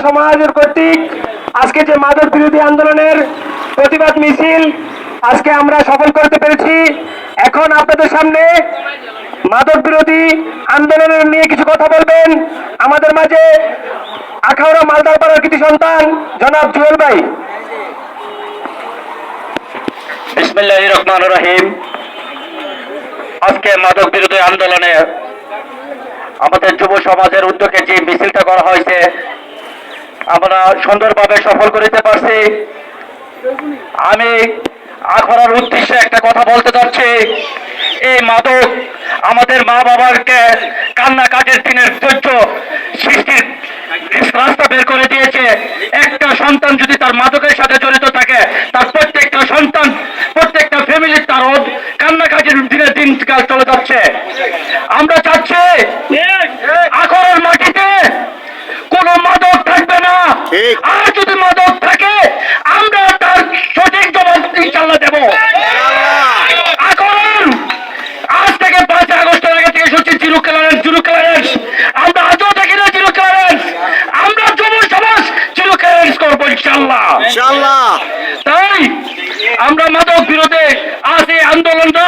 সমাজের কর্তৃক আজকে যে মাদক বিরোধী আন্দোলনের প্রতিবাদ মিছিল আজকে আমরা সফল করতে পেরেছি। এখন আপনাদের সামনে মাদক বিরোধী আন্দোলনের নিয়ে কিছু কথা বলবেন আমাদের মাঝে আখাউড়া মালদার পাড়ার কৃতি সন্তান জনাব জুয়েল ভাই। বিসমিল্লাহির রহমানির রহিম। আজকে মাদক বিরোধী আন্দোলনে আমাদের যুব সমাজের উদ্যোগে যে মিছিলটা করা হয়েছে আমরা সুন্দরভাবে সফল করতে পারছি। আমি আখড়ার উদ্দেশ্যে একটা কথা বলতে চাচ্ছি। এই মাদক আমাদের মা বাবাকে কান্নাকাটির দিনের ধৈর্য সৃষ্টির রাস্তা বের করে দিয়েছে। একটা সন্তান যদি তার মাদকের সাথে জড়িত থাকে তার প্রত্যেকটা সন্তান প্রত্যেকটা ফ্যামিলির তার কান্নাকাটির দিনের দিনকাল চলে যাচ্ছে। আমরা চাচ্ছি আখড়ার মাটিতে কোন মাদক থাকবে না, আর যদি মাদক থাকে আমরা তার সঠিক জবাব ইনশাআল্লাহ দেব। এখন আজ থেকে 5 আগস্টের আগে থেকে শুনছি জিরো ক্লিয়ারেন্স। আমরা আজও দেখি না জিরো ক্লিয়ারেন্স। আমরা যুব সমাজ জিরো ক্লিয়ারেন্স করবো ইনশাআল্লাহ। ইনশাআল্লাহ। তাই আমরা মাদক বিরোধে আজ এই আন্দোলনটা